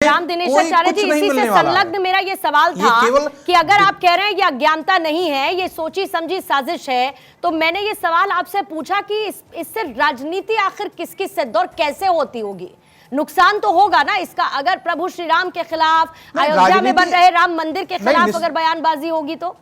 राम दिनेशाचार्य जी, इसी से संलग्न मेरा ये सवाल था कि अगर आप कह रहे हैं ये अज्ञानता नहीं है, ये सोची समझी साजिश है, तो मैंने ये सवाल आपसे पूछा कि इससे राजनीति आखिर किस किस से और कैसे होती होगी? नुकसान तो होगा ना इसका, अगर प्रभु श्री राम के खिलाफ, अयोध्या में बन रहे राम मंदिर के खिलाफ अगर बयानबाजी होगी तो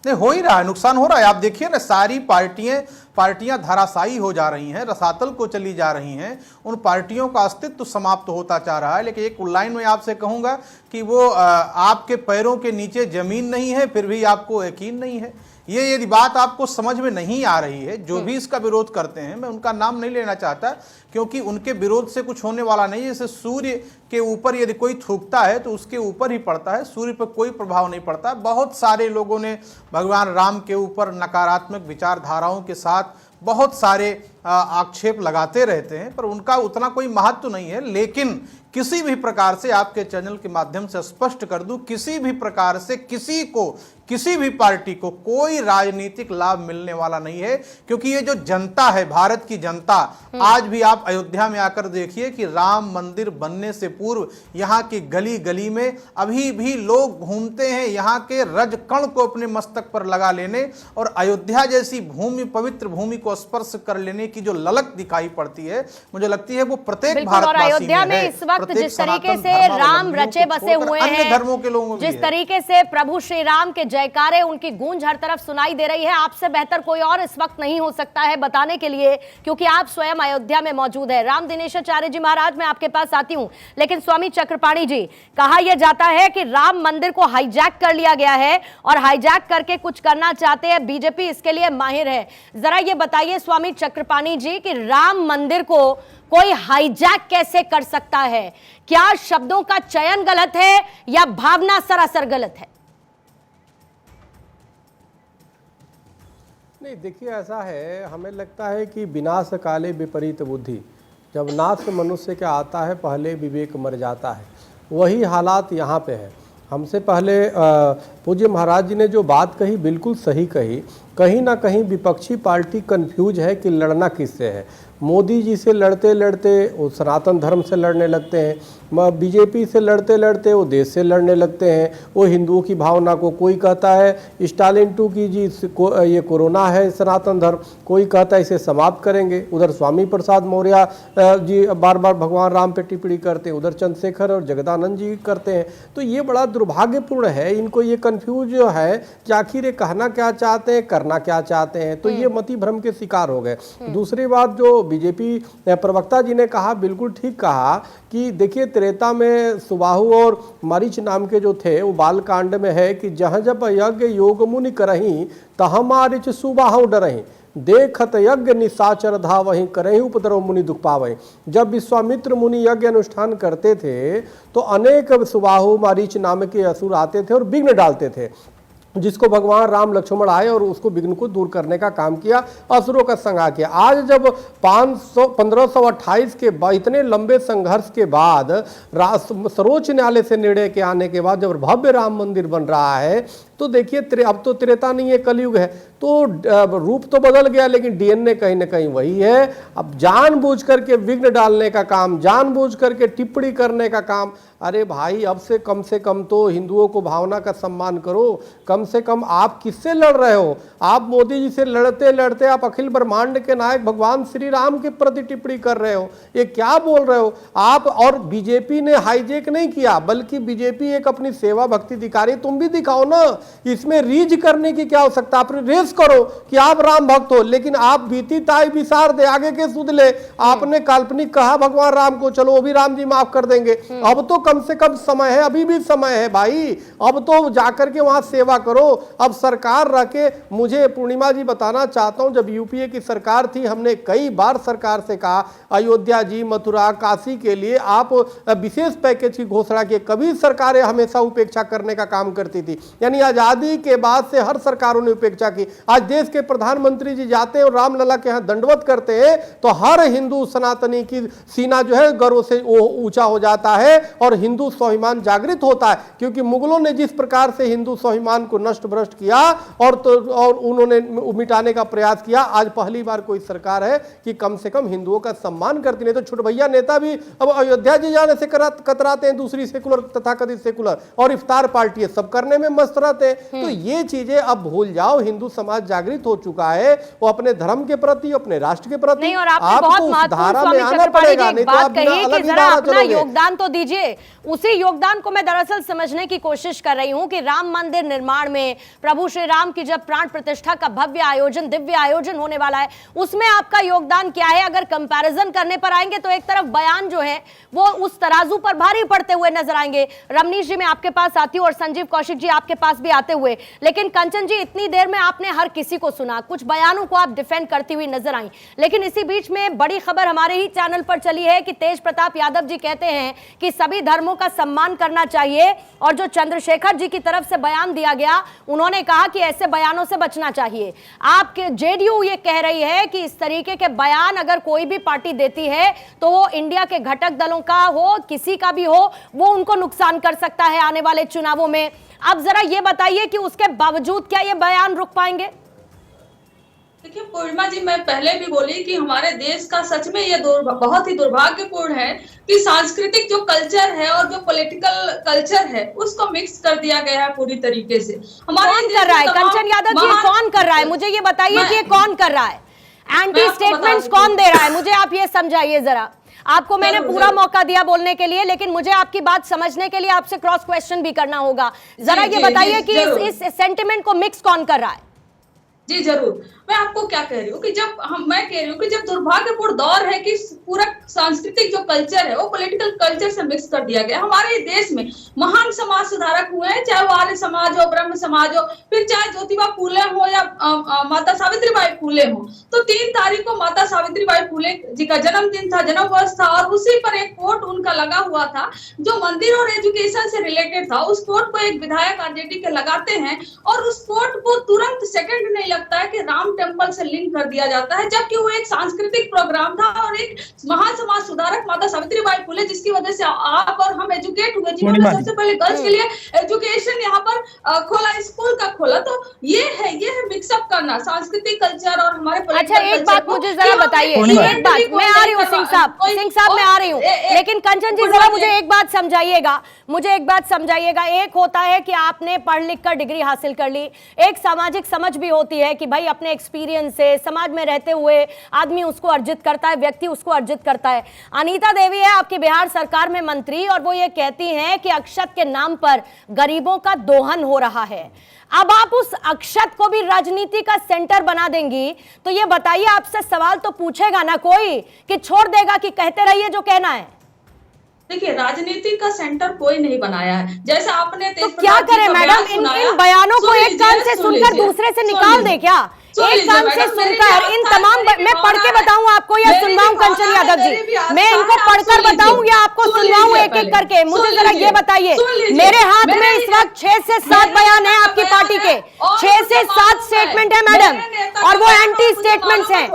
नहीं, हो ही रहा है, नुकसान हो रहा है। आप देखिए ना, सारी पार्टियां धराशायी हो जा रही हैं, रसातल को चली जा रही हैं, उन पार्टियों का अस्तित्व समाप्त होता जा रहा है। लेकिन एक लाइन में आपसे कहूंगा कि वो आपके पैरों के नीचे जमीन नहीं है, फिर भी आपको यकीन नहीं है। ये यदि बात आपको समझ में नहीं आ रही है, जो भी इसका विरोध करते हैं, मैं उनका नाम नहीं लेना चाहता क्योंकि उनके विरोध से कुछ होने वाला नहीं है। जैसे सूर्य के ऊपर यदि कोई थूकता है तो उसके ऊपर ही पड़ता है, सूर्य पर कोई प्रभाव नहीं पड़ता। बहुत सारे लोगों ने भगवान राम के ऊपर नकारात्मक विचारधाराओं के साथ बहुत सारे आक्षेप लगाते रहते हैं, पर उनका उतना कोई महत्व नहीं है। लेकिन किसी भी प्रकार से आपके चैनल के माध्यम से स्पष्ट कर दूं, किसी भी प्रकार से किसी को, किसी भी पार्टी को कोई राजनीतिक लाभ मिलने वाला नहीं है, क्योंकि ये जो जनता है, भारत की जनता, आज भी आप अयोध्या में आकर देखिए कि राम मंदिर बनने से पूर्व यहाँ की गली गली में अभी भी लोग घूमते हैं यहाँ के रज कण को अपने मस्तक पर लगा लेने और अयोध्या जैसी भूमि, पवित्र भूमि को स्पर्श कर लेने की जो ललक दिखाई पड़ती है, मुझे लगती है वो प्रत्येक भारतवासी में है। इस वक्त जिस तरीके से राम रचे बसे हुए हैं, धर्मों के लोगों, जिस तरीके से प्रभु श्री राम के जयकारे, उनकी गूंज हर तरफ सुनाई दे रही है, आपसे बेहतर कोई और इस वक्त नहीं हो सकता है बताने के लिए, क्योंकि आप स्वयं अयोध्या में मौजूद है। राम दिनेशाचार्य जी महाराज, मैं आपके पास आती हूं, लेकिन स्वामी चक्रपाणी जी, कहा यह जाता है कि राम मंदिर को हाईजैक कर लिया गया है और हाईजैक करके कुछ करना चाहते हैं, बीजेपी इसके लिए माहिर है। जरा ये बताइए स्वामी चक्रपाणी जी कि राम मंदिर को कोई हाईजैक कैसे कर सकता है? क्या शब्दों का चयन गलत है या भावना सरासर गलत है? नहीं, देखिए ऐसा है, हमें लगता है कि विनाश काले विपरीत बुद्धि, जब नाश मनुष्य का आता है पहले विवेक मर जाता है। वही हालात यहाँ पे है। हमसे पहले पूज्य महाराज जी ने जो बात कही बिल्कुल सही कही। कहीं ना कहीं विपक्षी पार्टी कंफ्यूज है कि लड़ना किससे है। मोदी जी से लड़ते लड़ते वो सनातन धर्म से लड़ने लगते हैं, बीजेपी से लड़ते लड़ते वो देश से लड़ने लगते हैं, वो हिंदुओं की भावना को, कोई कहता है स्टालिन 2 की जी ये कोरोना है सनातन धर्म, कोई कहता है इसे समाप्त करेंगे। उधर स्वामी प्रसाद मौर्य जी बार बार भगवान राम पे टिप्पणी करते हैं, उधर चंद्रशेखर और जगदानंद जी करते हैं। तो ये बड़ा दुर्भाग्यपूर्ण है, इनको ये कन्फ्यूज है कि आखिर ये कहना क्या चाहते हैं, करना क्या चाहते हैं। तो ये मति भ्रम के शिकार हो गए। दूसरी बात जो बीजेपी प्रवक्ता जी ने कहा, बिल्कुल ठीक कहा कि देखिए त्रेता में सुबाहु और मरीच नाम के जो थे, वो बाल कांड में है कि जहाँ जब यज्ञ योग मुनि करही तहाँ मारिच सुबाहु डरही, देखत यज्ञ निशाचर धावहि करहि उपद्रव मुनि दुख पावहि। जब विश्वामित्र मुनि यज्ञ अनुष्ठान करते थे तो अनेक सुबाहु मारीच नाम के असुर आते थे और विघ्न डालते थे, जिसको भगवान राम लक्ष्मण आए और उसको विघ्न को दूर करने का काम किया, असुरों का संहार किया। आज जब 1528 के इतने लंबे संघर्ष के बाद सर्वोच्च न्यायालय से निर्णय के आने के बाद जब भव्य राम मंदिर बन रहा है, तो देखिए अब तो त्रेता नहीं है, कलयुग है, तो रूप तो बदल गया लेकिन डीएनए कहीं ना कहीं वही है। अब जानबूझ करके विघ्न डालने का काम, जानबूझ करके टिप्पणी करने का काम, अरे भाई अब से कम तो हिंदुओं को भावना का सम्मान करो। कम से कम आप किससे लड़ रहे हो? आप मोदी जी से लड़ते लड़ते आप अखिल ब्रह्मांड के नायक भगवान श्री राम के प्रति टिप्पणी कर रहे हो, ये क्या बोल रहे हो आप? और बीजेपी ने हाईजैक नहीं किया, बल्कि बीजेपी एक अपनी सेवा भक्ति दिखा रही है। तुम भी दिखाओ ना, इसमें रीज करने की क्या आवश्यकता? आप रेस करो कि आप राम भक्त हो, लेकिन आप बीती ताई विसार दे, आगे के सुध ले। आपने काल्पनिक कहा भगवान राम को, चलो वो भी राम जी माफ कर देंगे। अब तो कम से कम समय है, अभी भी समय है भाई, अब तो जाकर के वहां सेवा करो। अब सरकार रह के, मुझे पूर्णिमा जी बताना चाहता हूं, जब यूपीए की सरकार थी, हमने कई बार सरकार से कहा अयोध्या जी, मथुरा, काशी के लिए आप विशेष पैकेज की घोषणा की। कभी सरकारें हमेशा उपेक्षा करने का काम करती थी, यानी आजादी के बाद से हर सरकारों ने उपेक्षा की। आज देश के प्रधानमंत्री जी जाते हैं और रामलला के यहाँ दंडवत करते हैं तो हर हिंदू सनातनी की सीना जो है गर्व से ऊंचा हो जाता है और हिंदू स्वाभिमान जागृत होता है। क्योंकि मुगलों ने जिस प्रकार से हिंदू स्वाभिमान को नष्ट भ्रष्ट किया और उन्होंने मिटाने का प्रयास किया, आज पहली बार कोई सरकार है कि कम से कम हिंदुओं का सम्मान करती। नहीं तो छोटे भैया नेता भी अब अयोध्या जी जाने से कतराते हैं, दूसरी सेकुलर तथाकथित सेकुलर और इफ्तार पार्टी सब करने में मस्त रहते हैं। तो ये चीजें अब भूल जाओ, हिंदू समाज जागृत हो चुका है, वो अपने धर्म के प्रति, अपने राष्ट्र के प्रति। नहीं, और आपने बहुत महत्वपूर्ण अपना योगदान तो दीजिए। उसी योगदान को मैं दरअसल समझने की कोशिश कर रही हूं कि राम मंदिर निर्माण में प्रभु श्री राम की जब प्राण प्रतिष्ठा का भव्य आयोजन, दिव्य आयोजन होने वाला है, उसमें आपका योगदान क्या है? अगर कंपैरिजन करने पर आएंगे तो एक तरफ बयान जो है वो उस तराजू पर भारी पड़ते हुए नजर आएंगे। रमनीश जी मैं आपके पास आती हूं और संजीव कौशिक जी आपके पास भी आते हुए, लेकिन कंचन जी इतनी देर में आपने हर किसी को सुना, कुछ बयानों को आप डिफेंड करती हुई नजर आई, लेकिन इसी बीच में बड़ी खबर हमारे ही चैनल पर चली है कि तेज प्रताप यादव जी कहते हैं कि सभी धर्मों का सम्मान करना चाहिए और जो चंद्रशेखर जी की तरफ से बयान दिया गया उन्होंने कहा कि ऐसे बयानों से बचना चाहिए। आपके जेडीयू ये कह रही है कि इस तरीके के बयान अगर कोई भी पार्टी देती है तो वो इंडिया के घटक दलों का हो, किसी का भी हो, वो उनको नुकसान कर सकता है आने वाले चुनावों में। अब जरा ये बताइए कि उसके बावजूद क्या ये बयान रुक पाएंगे? देखिए पूर्णिमा जी, मैं पहले भी बोली कि हमारे देश का सच में ये बहुत ही दुर्भाग्यपूर्ण है कि सांस्कृतिक जो कल्चर है और जो पॉलिटिकल कल्चर है उसको मिक्स कर दिया गया है पूरी तरीके से। हमारे कौन कर रहा है कंचन यादव जी? कौन कर रहा है? मुझे ये बताइए कि ये कौन कर रहा है? एंटी स्टेटमेंट्स कौन दे रहा है? मुझे आप ये समझाइए जरा। आपको मैंने पूरा मौका दिया बोलने के लिए, लेकिन मुझे आपकी बात समझने के लिए आपसे क्रॉस क्वेश्चन भी करना होगा। जरा ये बताइए कि इस सेंटिमेंट को मिक्स कौन कर रहा है? जी जरूर, मैं आपको क्या कह रही हूँ कि मैं कह रही हूँ कि जब दुर्भाग्यपूर्ण दौर है कि पूरा सांस्कृतिक जो कल्चर है वो पॉलिटिकल कल्चर से मिक्स कर दिया गया। हमारे देश में महान समाज सुधारक हुए हैं, चाहे वो आर्य समाज हो, ब्रह्म समाज हो, फिर चाहे ज्योतिबा फूले हो या माता सावित्रीबाई फूले हो। तो 3 तारीख को माता सावित्रीबाई फूले जी का जन्मदिन था, जन्म वर्ष था, और उसी पर एक कोट उनका लगा हुआ था जो मंदिर और एजुकेशन से रिलेटेड था। उस कोट को एक विधायक आरजेडी के लगाते हैं और उस कोट को तुरंत सेकंड नहीं लगता है कि राम टेम्पल से लिंक कर दिया जाता है, जबकि वो एक सांस्कृतिक प्रोग्राम था और एक महान समाज सुधारक माता सावित्रीबाई फूले जिसकी वजह से आप और हम एजुकेट हुए, जिन्होंने सबसे पहले गर्ल्स के लिए एजुकेशन यहाँ पर खोला, स्कूल का खोला। तो ये है मिक्सअप करना सांस्कृतिक कल्चर और हमारे। अच्छा एक बात मुझे जरा बताइए, एक बात मैं आ रही हूँ सिंह साहब मैं आ रही हूँ, लेकिन कंचन जी जरा मुझे एक बात समझाइएगा, एक होता है कि आपने पढ़ लिख कर डिग्री हासिल कर ली, एक सामाजिक समझ भी होती है कि भाई अपने एक्सपीरियंस से समाज में रहते हुए आदमी उसको अर्जित करता है, व्यक्ति उसको अर्जित करता है। अनीता देवी है आपकी बिहार सरकार में मंत्री और वो ये कहती हैं कि अक्षत के नाम पर गरीबों का दोहन हो रहा है। अब आप उस अक्षत को भी राजनीति का सेंटर बना देंगी तो ये बताइए, आपसे सवाल तो पूछेगा ना कोई कि छोड़ देगा कि कहते रहिए जो कहना है? देखिए राजनीति का सेंटर कोई नहीं बनाया है, जैसा आपने तो क्या करें मैडम, इन बयानों को एक कान से सुनकर दूसरे से निकाल दे क्या? एक कान से सुनकर इन तमाम मैं पढ़ के बताऊं आपको या सुनवाऊं कंचन यादव जी? मैं इनको पढ़कर बताऊं या आपको सुनवाऊं एक एक करके? मुझे जरा ये बताइए, मेरे हाथ में इस वक्त 6 से 7 बयान है आपकी पार्टी के, 6 से 7 स्टेटमेंट है मैडम, और वो एंटी स्टेटमेंट्स हैं।